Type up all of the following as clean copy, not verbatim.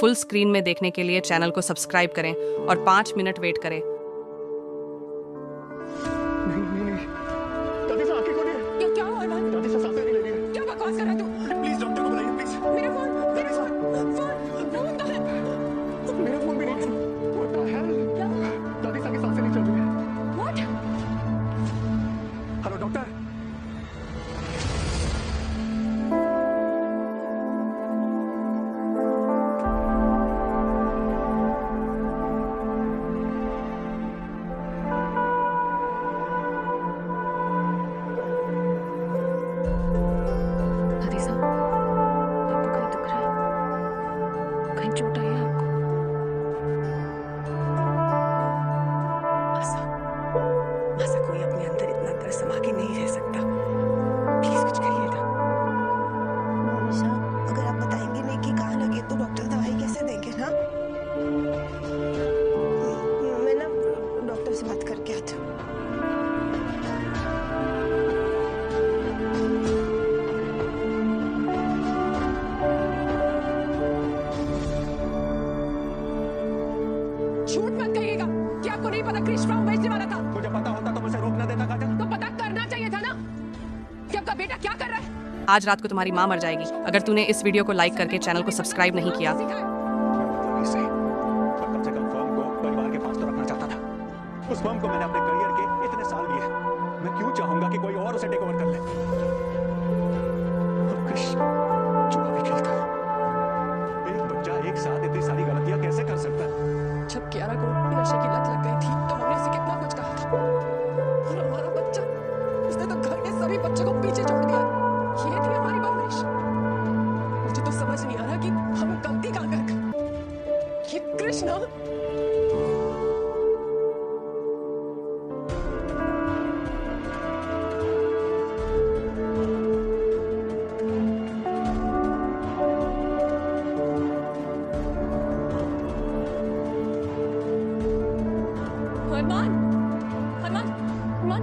Full screen में देखने के लिए चैनल को सब्सक्राइब करें और 5 मिनट वेट करें। नहीं दादी से आंखें खोलिए। क्या हुआ अरमान? दादी से सांसें नहीं ले रही है। क्या बकवास कर रहा है तू? प्लीज डॉक्टर को बुलाइए प्लीज। मेरा फोन कहाँ है? मेरा फोन भी नहीं है। What the hell? क्या? दादी से आगे सांसें नहीं चल रही है। What? Hello doctor. दादी साहब, आपको कहीं दुख रहा है? कहीं चोट आई है आपको? आशा, आशा कोई अपने अंदर इतना दर्द समा के नहीं रह सकता। प्लीज कुछ करिए ना। मनीषा, अगर आप बताएंगे नहीं कि कहाँ लगे तो डॉक्टर दवाई कैसे देंगे ना? मैं ना डॉक्टर से बात करके आती हूँ। झूठ मत कहिएगा कि आपको नहीं पता क्रिश फ्रॉम भेजने वाला था। मुझे पता होता तो मुझे रोक ना देता काजल। तो पता करना चाहिए था ना कि आपका बेटा क्या कर रहा है। आज रात को तुम्हारी माँ मर जाएगी अगर तूने इस वीडियो को लाइक करके चैनल को सब्सक्राइब नहीं किया। मतलब ही सही, पर कम से कम फर्म को परिवार के पास तो रखना चाहता था। उस फर्म को मैंने अपने करियर के इतने साल दिए, मैं क्यों चाहूंगा कि कोई और उसे टेक ओवर कर ले। अब क्रिश जुआ भी खेलता है। एक बच्चा एक साथ इतनी सारी गलतियां कैसे कर सकता है? जब 11 करोड़ की नशे की लत लग गई थी तो हमने उसे कितना कुछ कहा था। और हमारा बच्चा, उसने तो घर के सभी बच्चों को पीछे छोड़ दिया। ये थी हमारी परवरिश। मुझे तो समझ नहीं आ रहा कि हम गलती कहाँ कर गए। ये कृष्णा अरमान, अरमान, अरमान,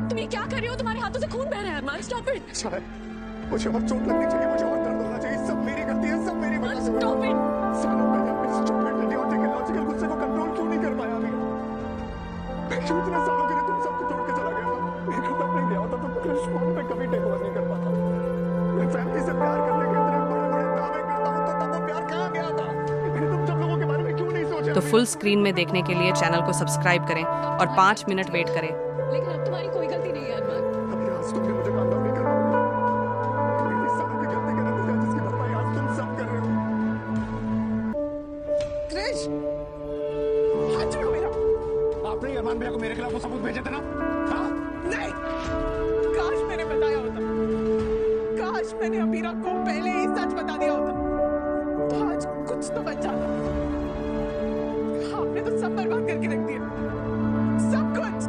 तुम ये क्या कर रहे हो? तुम्हारे हाथों से खून बह रहा है अरमान। स्टॉप इट, अच्छा है, मुझे और चोट लगनी चाहिए, मुझे और दर्द होना चाहिए। सब मेरी गलती है, सब मेरी वजह से हुआ। Stop it. सालों पहले अपने स्टूपिड idiotic illogical गुस्से को कंट्रोल क्यों नहीं कर पाया मैं? मैं क्यों इतने सालों के लिए तुम सबको छोड़ के चला गया था? मेरे को तब नहीं गया होता तो क्रिश फोन पे कभी टेक ओवर नहीं कर पाता। मैं फैमिली से प्यार करने के इतने बड़े-बड़े दावे करता हूँ तो तब वो प्यार कहाँ गया था? मैंने तुम सब लोगों के बारे में क्यों नहीं सोचा? तो फुल स्क्रीन में देखने के लिए चैनल को सब्सक्राइब करें और 5 मिनट वेट करें। लेकिन अब तुम्हारी कोई गलती नहीं है अरमान। अभी आज तुमने मुझे काम डाउन नहीं करना होगा। मेरी सालों की गलती का नतीजा जिसकी भरपाई आज तुम सब कर रहे हो। क्रिश, हाथ छोड़ो मेरा। आपने ही अरमान भैया को मेरे खिलाफ वो सबूत भेजे थे ना? हाँ? नहीं, काश मैंने बताया होता। काश मैंने अमीरा को पहले ही सच बता दिया होता तो आज कुछ तो बच जाता। आपने तो सब बर्बाद करके रख दिया, सब कुछ।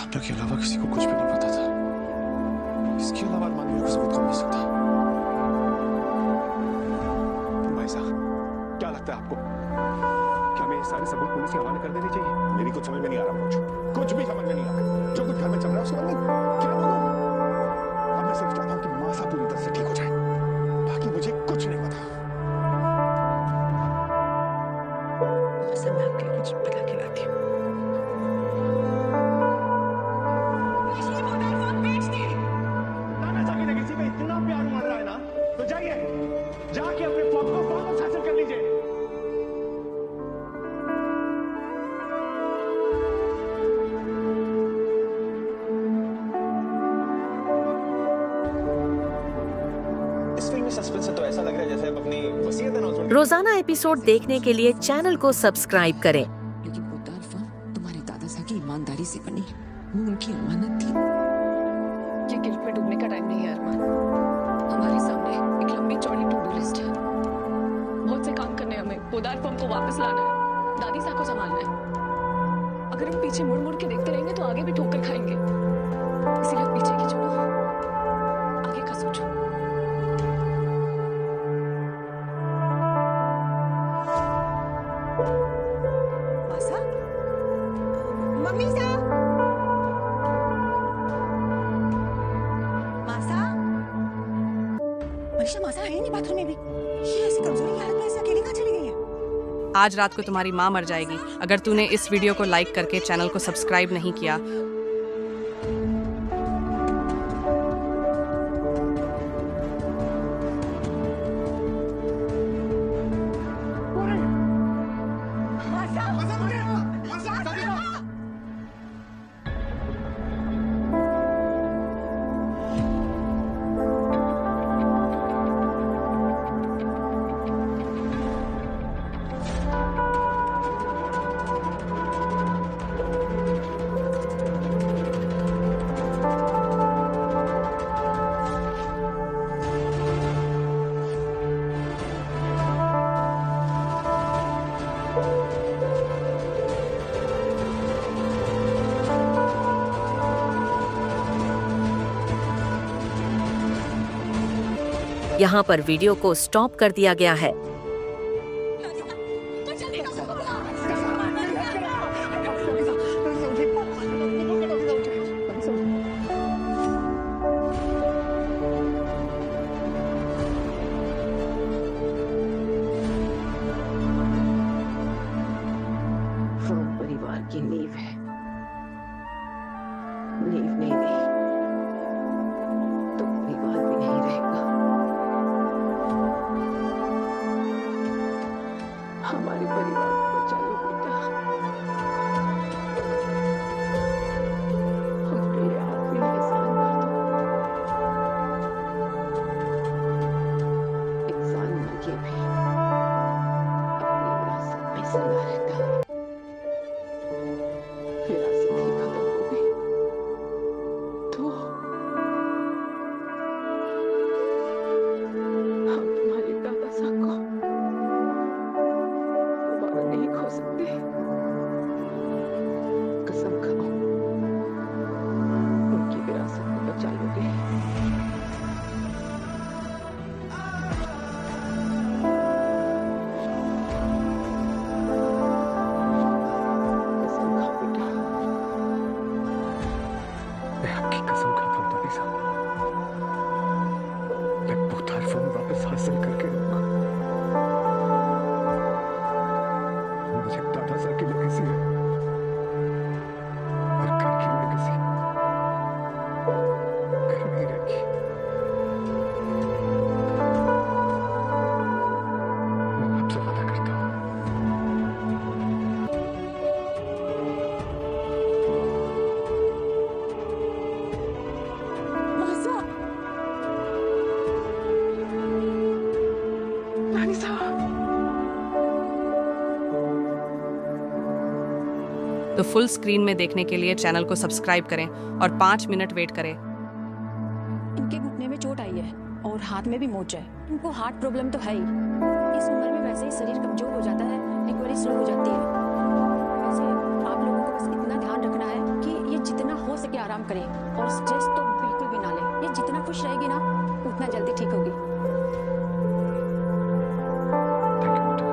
आपने के अलावा किसी को कुछ भी नहीं पता था। इसके अलावा अरमान भैया को सबूत कौन दे सकता है? भाई साहब, क्या लगता है आपको? क्या मैं ये सारे सबूत पुलिस के हवाले कर देने चाहिए? मेरी कुछ समझ में नहीं आ रहा कुछ भी समझ में नहीं आ रहा। जो कुछ घर में चल रहा है उसके बारे में क्या बोलूं? अब मैं सिर्फ चाहता हूं कि मासा पूरी तरह से ठीक हो जाए, बाकी मुझे कुछ नहीं पता। सब मैं आपके कुछ बता के लाती हूँ। ये मोबाइल फोन बेच दी। नाना जाके किसी पे इतना प्यार उमड़ रहा है ना, तो जाइए जाके अपने फॉर्म को वापस हासिल कर लीजिए। इस फिल्म में सस्पेंस है तो ऐसा लग रहा है जैसे अब अपनी वसीयत अनाउंसमेंट। रोजाना एपिसोड देखने के लिए चैनल को सब्सक्राइब करें। लेकिन वो तारफा तुम्हारे दादा साहब की ईमानदारी से बनी, वो उनकी अमानत थी। ये गिल्ट में डूबने का टाइम नहीं है अरमान। हमारे सामने एक लंबी चौड़ी टू डू लिस्ट है। बहुत से काम करने हमें। पोदार फर्म को वापस लाना है, दादी साहब को संभालना है। अगर हम पीछे मुड़ मुड़ के देखते रहेंगे तो आगे भी ठोकर खाएंगे। इसीलिए पीछे की छोड़ो, आगे का सोचो। मासा, मम्मी सा, मासा, मनीषा मासा है ही नहीं बाथरूम में भी। ये ऐसी कमजोरी की हालत में ऐसे अकेली कहाँ चली गई है? आज रात को तुम्हारी माँ मर जाएगी अगर तूने इस वीडियो को लाइक करके चैनल को सब्सक्राइब नहीं किया। यहाँ पर वीडियो को स्टॉप कर दिया गया है। वो परिवार की नींव है, नींव नहीं रही तो परिवार भी नहीं रहेगा। हमारे परिवार को बचा लो बेटा, हम पे ये आखिरी एहसान कर दो। इंसान मर के भी अपनी विरासत में जिंदा रहता है। विरासत ही खत्म हो गई तो हम तुम्हारे दादा साहब को दोबारा नहीं खो सकते। कसम खाओ उनकी विरासत को बचा लोगे। कसम खाओ बेटा। मैं आपकी कसम खाता हूँ दादी साहब, मैं पुख्ता फोन वापस हासिल करके रहूंगा। मुझे दादा साहब की लेगेसी है और घर की लेगेसी घर में ही रहेगी। मैं आपसे वादा करता हूँ। मासा, रानी साहब, तो फुल स्क्रीन में देखने के लिए चैनल को सब्सक्राइब करें और 5 मिनट वेट करें। इनके घुटने में चोट आई है और हाथ में भी मोच है। इनको हार्ट प्रॉब्लम तो है ही। इस उम्र में वैसे ही शरीर कमजोर हो जाता है, रिकवरी स्लो हो जाती है। वैसे आप लोगों को बस इतना ध्यान रखना है कि ये जितना हो सके आराम करें और स्ट्रेस तो बिल्कुल भी ना लें। ये जितना खुश रहेगी ना उतना जल्दी ठीक होगी। थैंक यू बेटा।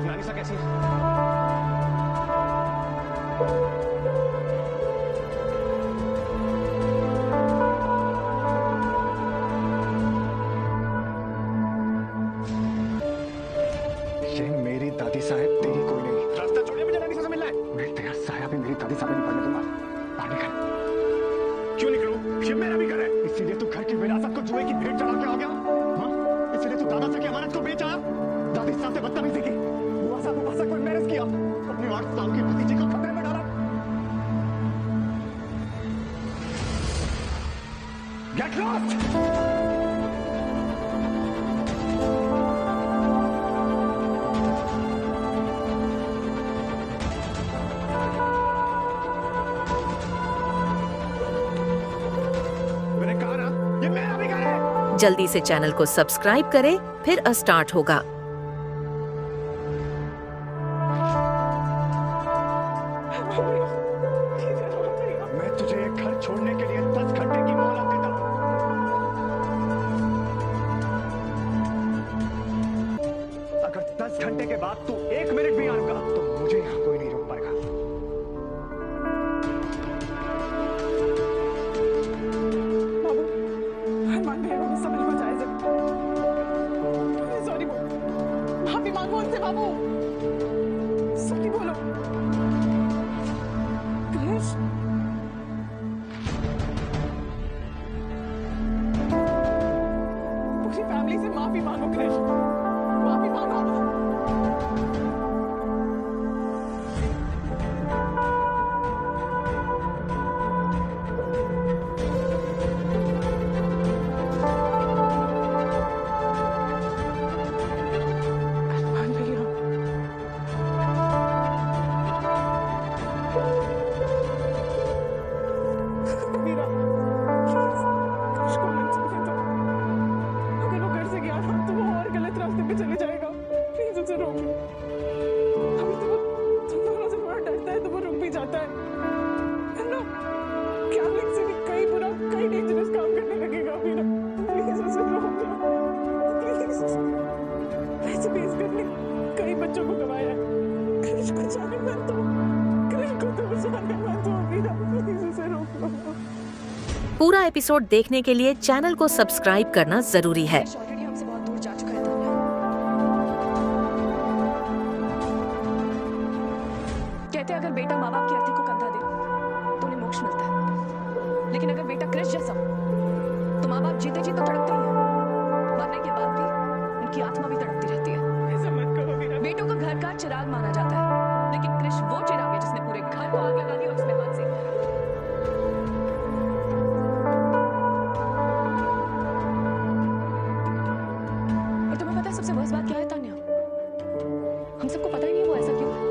नानी सा कैसी है? ये मेरी दादी साहब, तेरी कोई नहीं। रास्ता छोड़िए, मुझे नानी सा से मिलना है। मैं तेरा साया भी मेरी दादी साहब नहीं बनने दूंगा। बाहर निकल। क्यों निकलूं? ये मेरा भी घर है। इसीलिए तू घर की विरासत को जुए की भेंट चढ़ा के आ गया? हाँ? इसीलिए तू दादा साहब की अमानत को बेच आया? दादी साहब से बदतमीजी की, बुआ साहब को कोई मैनेज किया, अपने 8 साल के भतीजे को खतरे में डाला। Get lost. मैंने कहा ना, ये मेरा भी घर है। जल्दी से चैनल को सब्सक्राइब करें, फिर स्टार्ट होगा। मैं तुझे ये घर छोड़ने के लिए 10 घंटे की मोहलत देता हूं। अगर 10 घंटे के बाद तू 1 मिनट भी आएगा तो मुझे यहाँ कोई नहीं रोक पाएगा। पूरा एपिसोड देखने के लिए चैनल को सब्सक्राइब करना जरूरी है। ऑलरेडी हमसे बहुत दूर जा चुका है तान्या। कहते हैं अगर बेटा माँ बाप की अर्थी को कंधा दे तो उन्हें मोक्ष मिलता है, लेकिन अगर बेटा कृष्ण जैसा हो तो माँ बाप जीते जी तो तड़पते ही हैं, मरने के बाद भी उनकी आत्मा भी तड़पती रहती है। ऐसा मत करो मेरा। बेटों को घर का चिराग माना जाता है, लेकिन कृष्ण वो चिराग है जिसने पूरे घर को आग लगा दी और उसमें हाथ से मारा। और तुम्हें पता है सबसे वर्स्ट बात क्या है तान्या? हम सबको पता ही नहीं वो ऐसा क्यों है।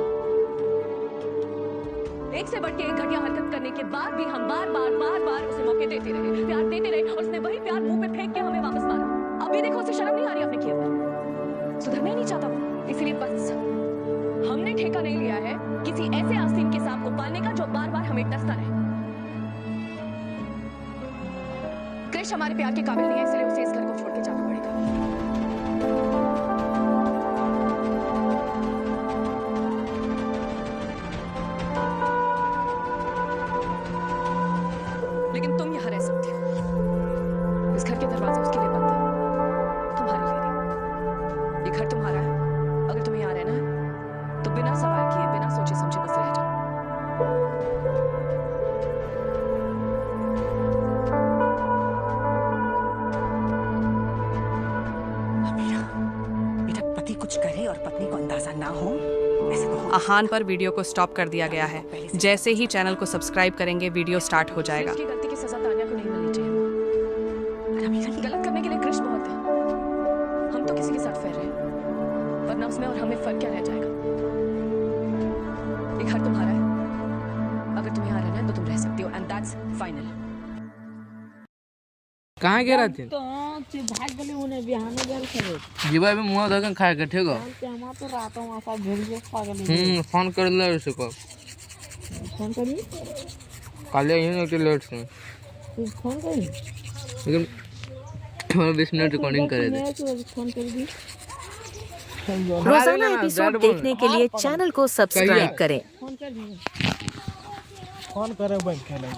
एक से बढ़ के एक घटिया हरकत करने के बाद भी हम बार बार उसे मौके देते रहे, प्यार देते रहे, और उसने वही प्यार मुंह पे फेंक के हमें वापस मारा। अभी देखो उसे शर्म नहीं आ रही अपने किए पर। सुधरना ही नहीं चाहता वो, इसीलिए बस हमने ठेका नहीं लिया है किसी ऐसे आस्तीन के सांप को पालने का जो बार बार हमें डसता रहे। कृष्ण हमारे प्यार के काबिल नहीं है, इसलिए उसे इस घर को छोड़ के जाना पड़ेगा। लेकिन तुम यहां रह सकती हो। इस घर के दरवाजे उसके लिए बंद हैं, तुम्हारे लिए नहीं। ये घर तुम्हारा है, अगर तुम्हें यहाँ रहना है तो बिना सवाल किए, बिना सोचे समझे बस रह जाओ। अमीरा, बेटा पति कुछ करे और पत्नी को अंदाजा ना हो, ऐसा तो हो। आहान पर वीडियो को स्टॉप कर दिया गया है। जैसे ही चैनल को सब्सक्राइब करेंगे वीडियो स्टार्ट हो जाएगा। कृष्ण की गलती की सजा तान्या को नहीं मिलनी चाहिए। गलत करने के लिए कृष्ण बहुत है, हम तो किसी के साथ फेर रहे हैं, वरना उसमें और हमें फर्क क्या रह जाएगा। ये घर तुम्हारा है, अगर तुम्हें यहाँ रहना है तो तुम रह सकती हो, एंड दैट्स फाइनल। कहाँ गिरा थे भाग गले उन्हें बिहाने गल करे जीवा भी मुंह धोके खाए के ठीक हो। हम तो रातों में सब भेल के पागल फोन कर ले उसको, फोन करी काले ही नहीं लेट से, तू फोन करी लेकिन 20 मिनट रिकॉर्डिंग करे थे। फोन कर दी। रोजाना एपिसोड देखने के लिए चैनल को सब्सक्राइब करें। फोन कर दी, फोन करे बैंक के लगे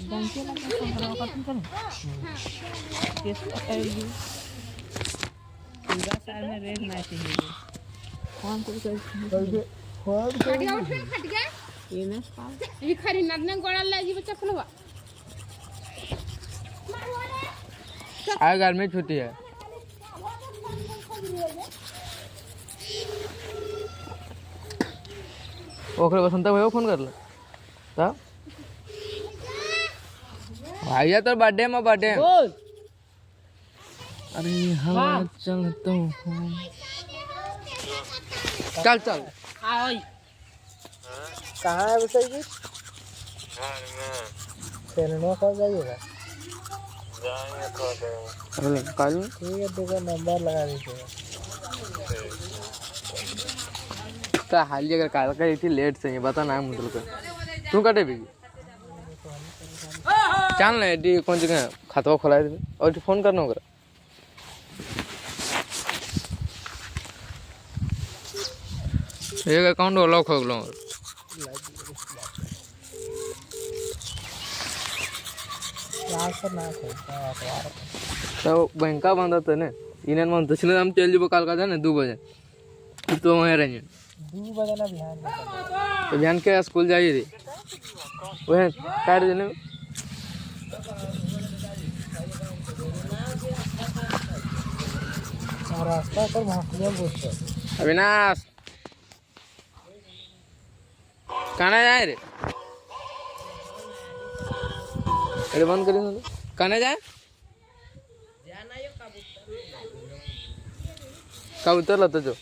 बैंक के लगे फोन करो, खत्म करो केस कर दी। पूरा साल में रेट ना चाहिए फोन कर फोन फट गया ये ना ये खरी नदने गोड़ा ले जी बच्चा फलवा आज घर में छुट्टी है। ओखरे बसंत भाई फोन कर लो तो भैया तो बर्थडे में बर्थडे। अरे हाँ चल तो चल चल कहाँ है बताइए जी? सेलनो कब जाइएगा? कल ठीक है, दुकान नंबर लगा दीजिएगा। तो हाल अगर काल का थी लेट से बता ना मतलब का तू कटे भी चल ना एडी कौन जगह खाता खोला दे और फोन करना होगा। एक अकाउंट लॉक हो गलो तो बैंक का बंद था ना इन मन दसले हम चल जब काल का था ना 2 बजे तो वहीं रहिए 2 बजे ना बिहान तो बिहान के स्कूल जाइए रे वह काट देने रास्ता पर भागने बोलते अविनाश कहाँ जाए रे अरे बंद करिए कहाँ जाए कबूतर लाता जो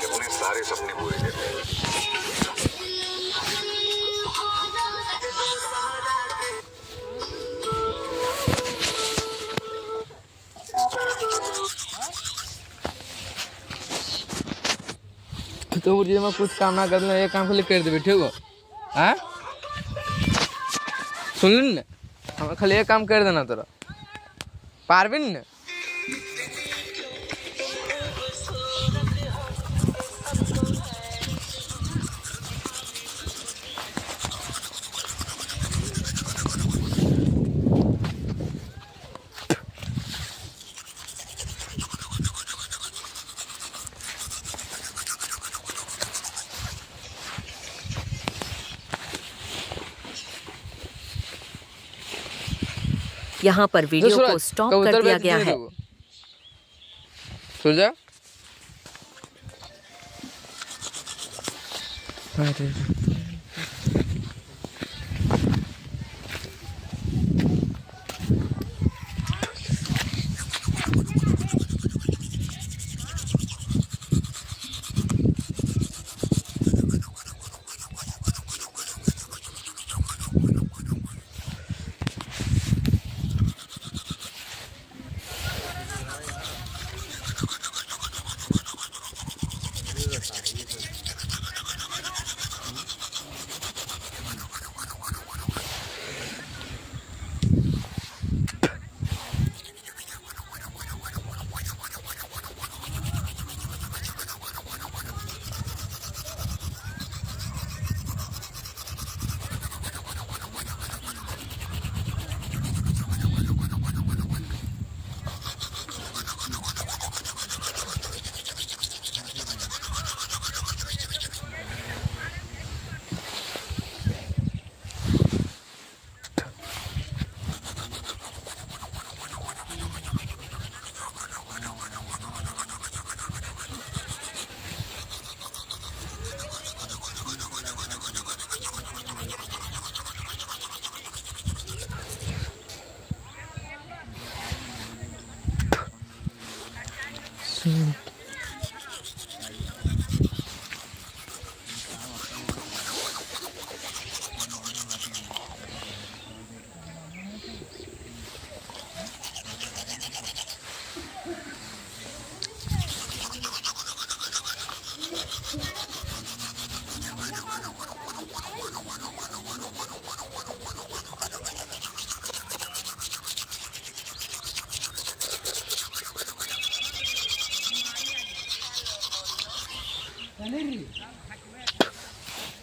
अपने सारे सपने पूरे करते हैं। तो मुझे मैं कुछ काम ना करना ये काम खाली कर देवे ठीक हो। हाँ सुन न हम खाली ये काम कर देना तेरा पारबिन न यहाँ पर वीडियो को स्टॉप कर दिया गया है। सुन जा।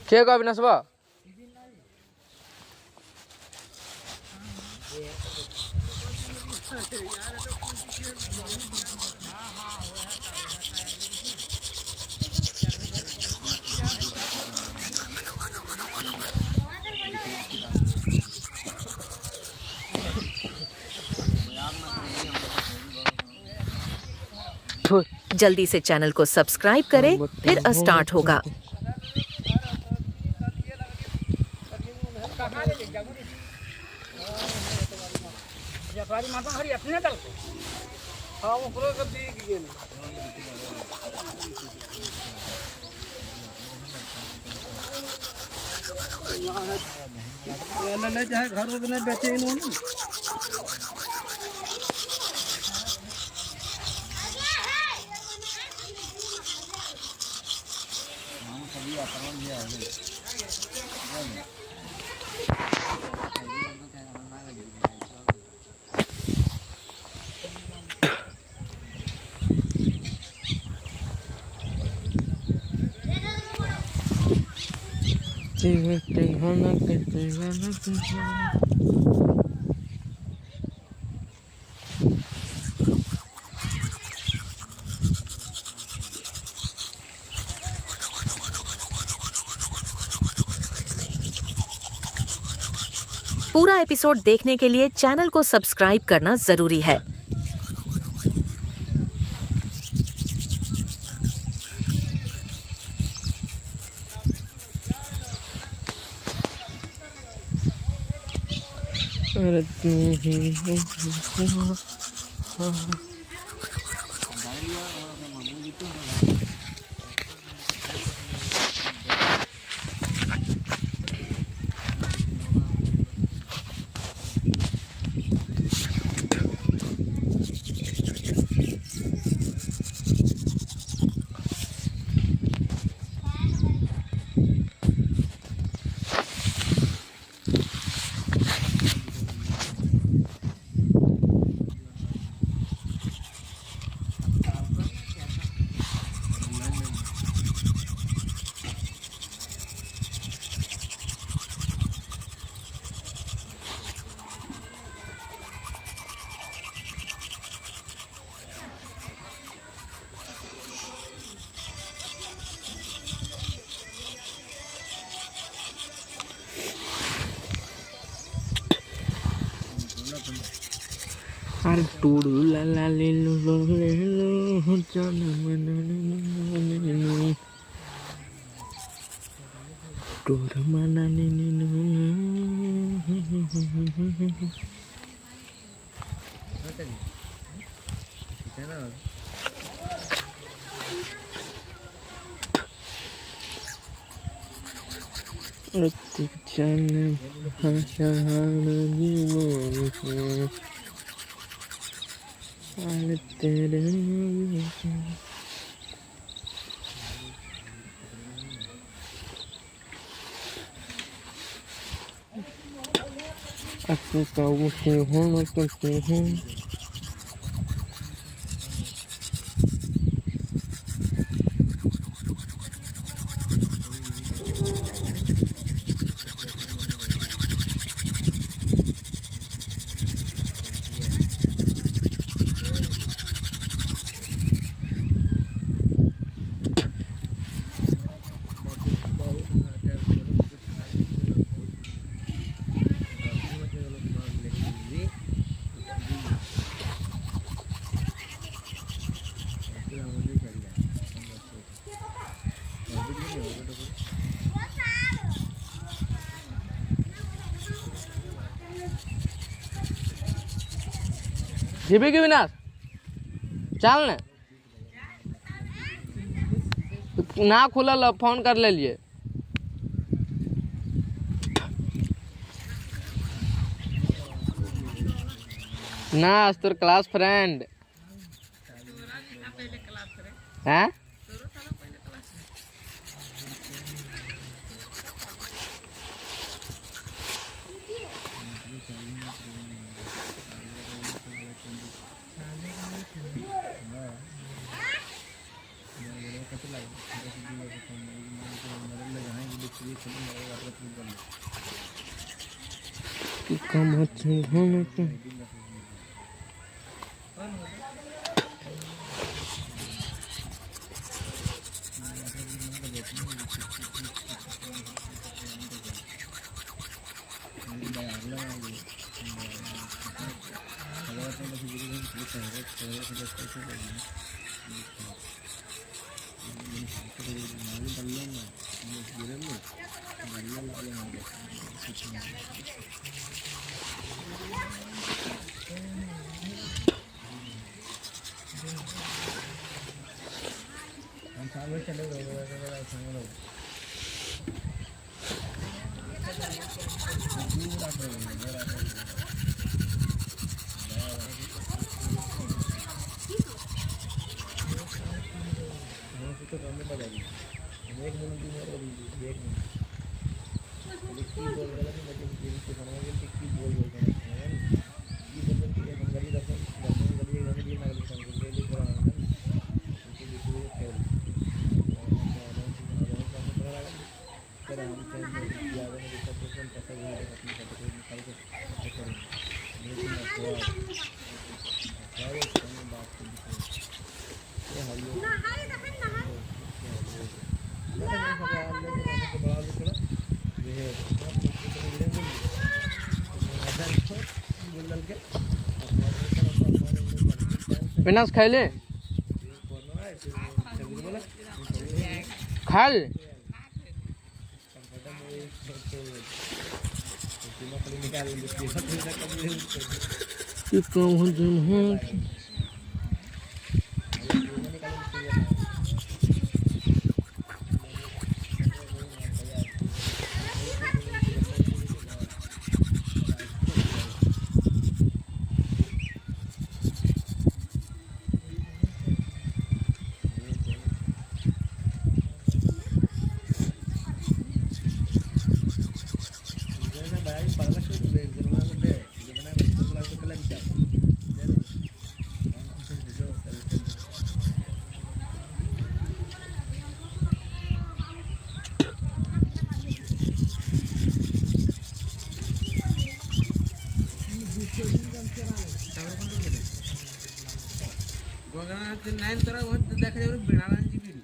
क्या का अविनाश बा जल्दी से चैनल को सब्सक्राइब करें, फिर स्टार्ट होगा। पूरा एपिसोड देखने के लिए चैनल को सब्सक्राइब करना जरूरी है। अरे टूडू ला ला ले लो जाना मना टूडू मना जीबी की विनाश चल ना खुलल फोन कर लिए ना तोर क्लास फ्रेंड हैं कम विनाश खाइले खाल দেখা যাবে বেড়ালাঞ্জি বিল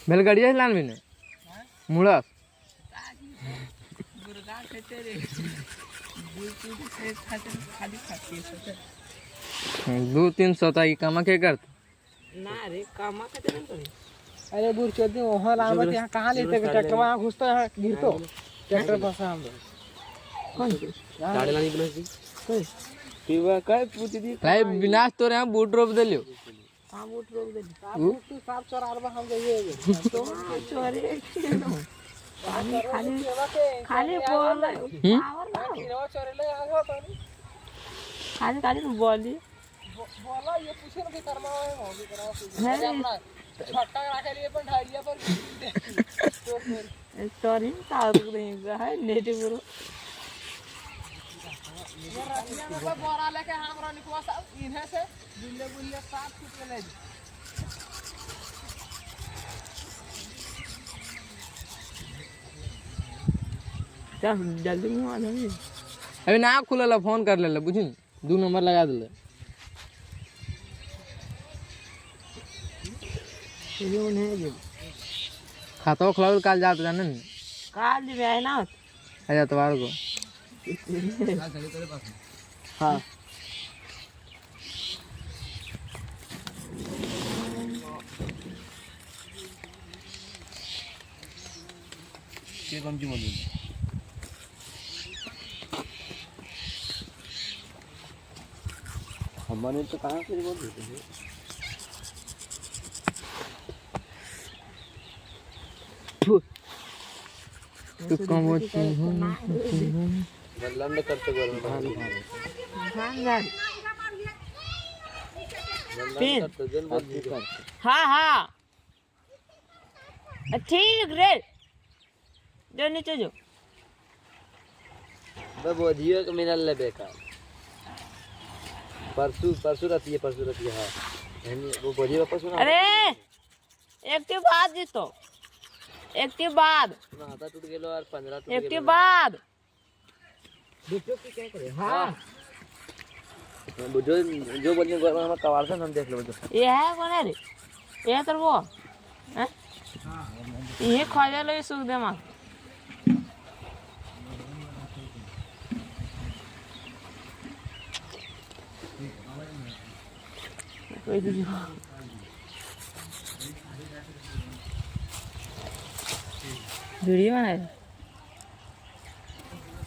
बैलगाड़ी आहे लहान बिने मुळा दो तीन सौ ताई कामा के करत ना रे कामा का नहीं करे। अरे बुर चोदी वहां लावत यहां कहां लेते के ट्रैक्टर वहां घुसता है गिरतो ट्रैक्टर फसा हम कौन गाड़ी लानी बनसी पीवा काय पूती दी काय विनाश तो रे बूट रोप देलियो हां बूट रोप दे बूट तो साफ चोरारबा हम जाइए तो चोरे खाली खाली बोल पावर ना चोरे ले आगो पानी खाली खाली बोली बोला ये पूछे ना कि कर्मा है हो भी करा अपना छक्का रखे लिए पण ढालिया पर सॉरी सारू नहीं है नेटिव ब्रो ये रतिया में बोरा लेके हमरा निकवा सब इन्हें से बुल्ले बुल्ले साफ छूट ले क्या जल्दी मुंह आ जाए अभी ना खुलला फोन कर ले बुझी 2 नंबर लगा दे ये नहीं जे खाता खुला काल जात जाने न काल भी है ना आजा तवार को हां के कौन सी बोली हमने तो कहां से बोल रहे थे तो कम वो लंड करते हाँ हाँ ठीक रे जो नीचे जो बोधियो के मिनल ले बेकार परसों रहती है हाँ वो बोधियो वापस ना अरे एक के बाद जीतो एक के बाद हाथा टूट गेलो और 15 टूट एक के बाद बुझो की क्या करे हां बुझो जो बोलने को हम कवार से हम देख लो ये है कौन है रे ये तो वो हैं ये खाजा ले सुख दे मां कोई तो वीडियो बना है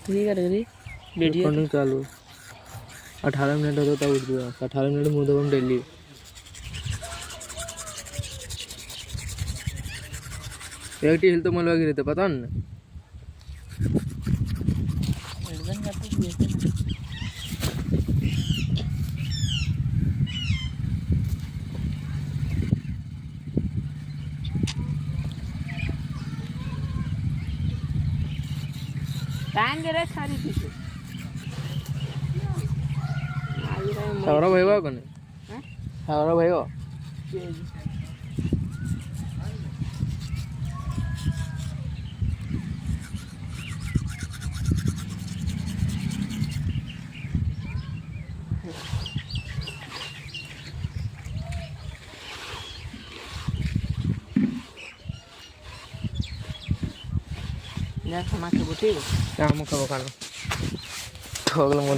ठीक है रे वीडियो रिकॉर्डिंग चालू 18 मिनट होता उठ गया 18 मिनट मुंह दबम डेली एक टी हिल तो मलवा गिरे थे पता न एकदम करते टाइम दे रहे सारी पीछे सावरा भाई बा कोने हैं सावरा भाई बा Ya sama ke butik. Ya mau ke kana. Thogla mo